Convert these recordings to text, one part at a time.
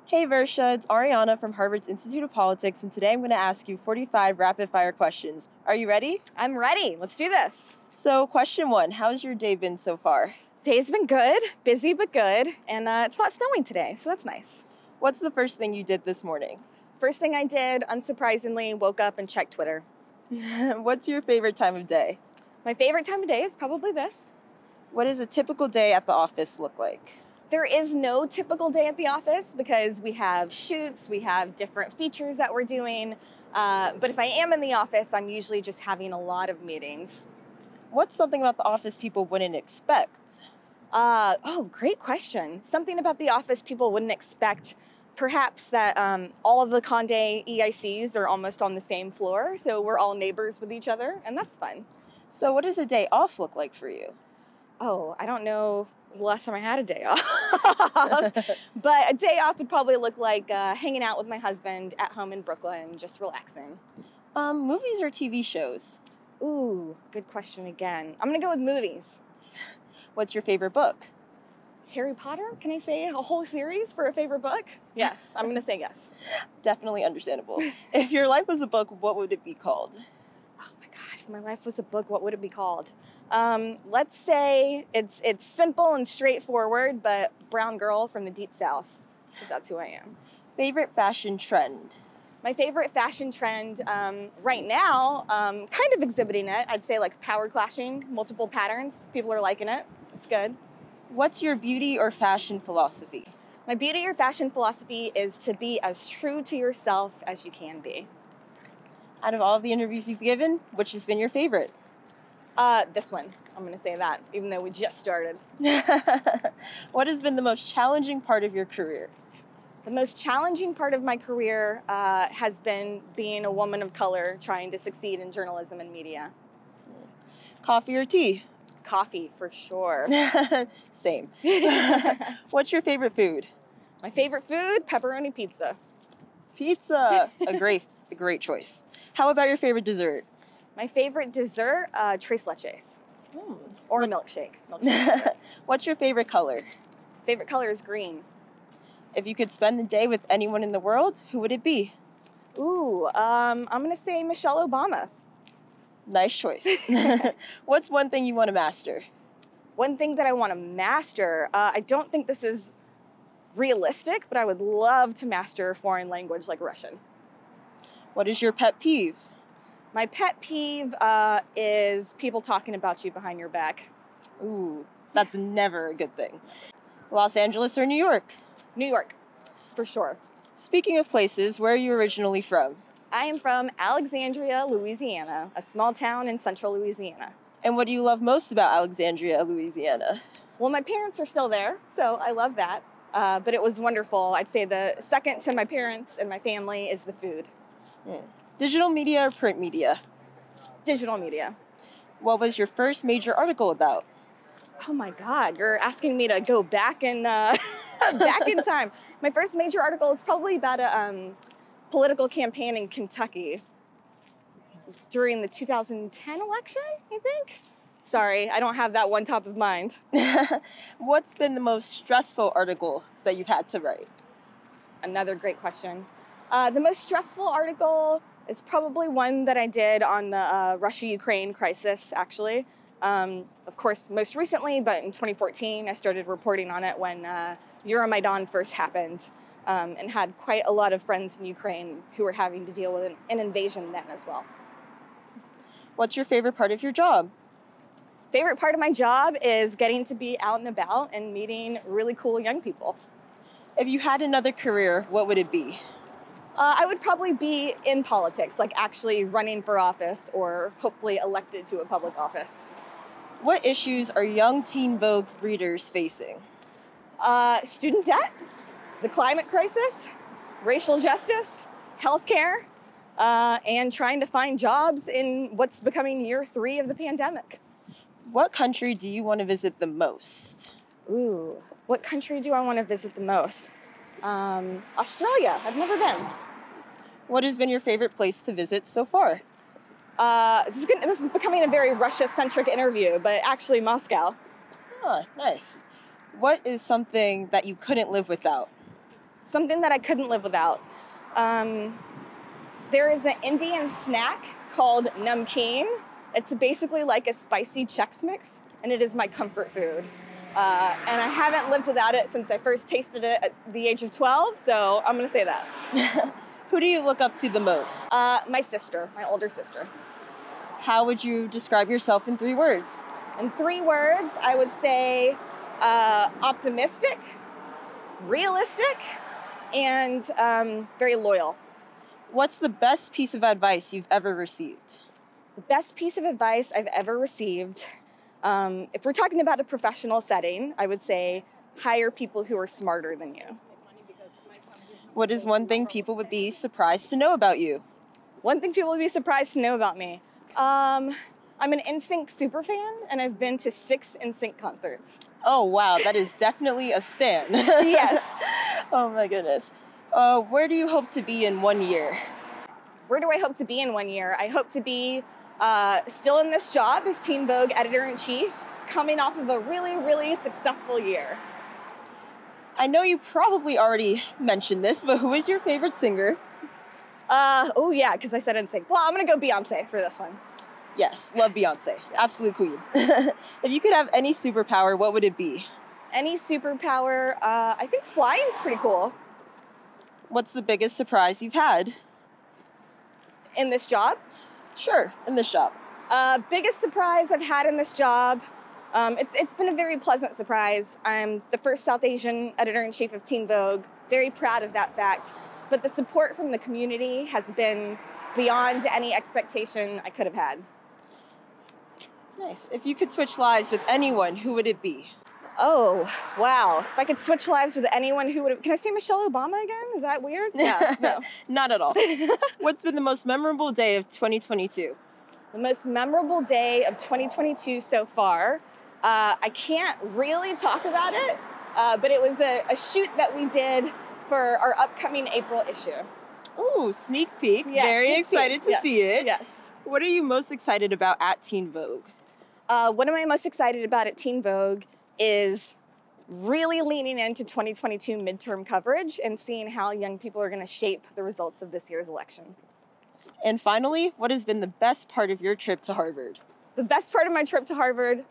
Hey Versha, it's Ariana from Harvard's Institute of Politics, and today I'm going to ask you 45 rapid-fire questions. Are you ready? I'm ready. Let's do this. So, question 1, how's your day been so far? Day's been good, busy but good, and it's not snowing today, so that's nice. What's the first thing you did this morning? First thing I did, unsurprisingly, woke up and checked Twitter. What's your favorite time of day? My favorite time of day is probably this. What does a typical day at the office look like? There is no typical day at the office because we have shoots, we have different features that we're doing. But if I am in the office, I'm usually just having a lot of meetings. What's something about the office people wouldn't expect? Great question. Something about the office people wouldn't expect. Perhaps that all of the Conde EICs are almost on the same floor, so we're all neighbors with each other, and that's fun. So what does a day off look like for you? Oh, I don't know the last time I had a day off. But a day off would probably look like hanging out with my husband at home in Brooklyn, just relaxing. Movies or TV shows? Ooh, good question again. I'm gonna go with movies. What's your favorite book? Harry Potter? Can I say a whole series for a favorite book? Yes, I'm gonna say yes. Definitely understandable. If your life was a book, what would it be called? Oh my God, if my life was a book, what would it be called? Let's say it's simple and straightforward, but brown girl from the deep south, because that's who I am. Favorite fashion trend? My favorite fashion trend right now, kind of exhibiting it, I'd say like power clashing, multiple patterns. People are liking it. It's good. What's your beauty or fashion philosophy? My beauty or fashion philosophy is to be as true to yourself as you can be. Out of all of the interviews you've given, which has been your favorite? This one. I'm going to say that, even though we just started. What has been the most challenging part of your career? The most challenging part of my career has been being a woman of color trying to succeed in journalism and media. Coffee or tea? Coffee, for sure. Same. What's your favorite food? My favorite food, pepperoni pizza. Pizza, a great choice. How about your favorite dessert? My favorite dessert, tres leches. Or a milkshake. What's your favorite color? Favorite color is green. If you could spend the day with anyone in the world, who would it be? Ooh, I'm going to say Michelle Obama. Nice choice. What's one thing you want to master? One thing that I want to master, I don't think this is realistic, but I would love to master a foreign language like Russian. What is your pet peeve? My pet peeve is people talking about you behind your back. Ooh, that's never a good thing. Los Angeles or New York? New York, for sure. Speaking of places, where are you originally from? I am from Alexandria, Louisiana, a small town in central Louisiana. And what do you love most about Alexandria, Louisiana? Well, my parents are still there, so I love that. But it was wonderful. I'd say the second to my parents and my family is the food. Digital media or print media? Digital media. What was your first major article about? Oh my God, you're asking me to go back in time. My first major article is probably about a political campaign in Kentucky during the 2010 election, I think. Sorry, I don't have that one top of mind. What's been the most stressful article that you've had to write? Another great question. The most stressful article is probably one that I did on the Russia-Ukraine crisis, actually. Of course, most recently, but in 2014, I started reporting on it when Euromaidan first happened, and had quite a lot of friends in Ukraine who were having to deal with an invasion then as well. What's your favorite part of your job? Favorite part of my job is getting to be out and about and meeting really cool young people. If you had another career, what would it be? I would probably be in politics, like actually running for office or hopefully elected to a public office. What issues are young teen Vogue readers facing? Student debt, the climate crisis, racial justice, healthcare, and trying to find jobs in what's becoming year 3 of the pandemic. What country do you want to visit the most? Ooh, what country do I want to visit the most? Australia. I've never been. What has been your favorite place to visit so far? This is becoming a very Russia-centric interview, but actually Moscow. Oh, nice. What is something that you couldn't live without? something that I couldn't live without. There is an Indian snack called namkeen. It's basically like a spicy Chex Mix, and it is my comfort food. And I haven't lived without it since I first tasted it at the age of 12, so I'm gonna say that. Who do you look up to the most? My sister, my older sister. How would you describe yourself in 3 words? In 3 words, I would say optimistic, realistic, and very loyal. What's the best piece of advice you've ever received? The best piece of advice I've ever received, if we're talking about a professional setting, I would say hire people who are smarter than you. What is one thing people would be surprised to know about you? One thing people would be surprised to know about me. I'm an NSYNC super fan, and I've been to 6 NSYNC concerts. Oh, wow, that is definitely a stan. Yes. Oh, my goodness. Where do you hope to be in 1 year? Where do I hope to be in 1 year? I hope to be still in this job as Teen Vogue editor-in-chief, coming off of a really, really successful year. I know you probably already mentioned this, but who is your favorite singer? Oh, yeah, because I said NSYNC. Well, I'm going to go Beyonce for this one. Yes, love Beyonce. Absolute queen. If you could have any superpower, what would it be? Any superpower, I think flying's pretty cool. What's the biggest surprise you've had? In this job? Sure, in this job. Biggest surprise I've had in this job, it's been a very pleasant surprise. I'm the first South Asian editor-in-chief of Teen Vogue, very proud of that fact. But the support from the community has been beyond any expectation I could have had. Nice. If you could switch lives with anyone, who would it be? Oh, wow. If I could switch lives with anyone, who would it... Can I say Michelle Obama again? Is that weird? No. Not at all. What's been the most memorable day of 2022? The most memorable day of 2022 so far, I can't really talk about it, but it was a shoot that we did for our upcoming April issue. Ooh, sneak peek. Yes, Very sneak excited peek. to see it. Yes. What are you most excited about at Teen Vogue? What am I most excited about at Teen Vogue is really leaning into 2022 midterm coverage and seeing how young people are going to shape the results of this year's election. And finally, what has been the best part of your trip to Harvard? The best part of my trip to Harvard,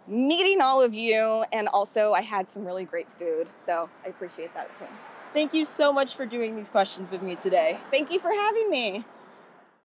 meeting all of you, and also I had some really great food, so I appreciate that. Thank you so much for doing these questions with me today. Thank you for having me.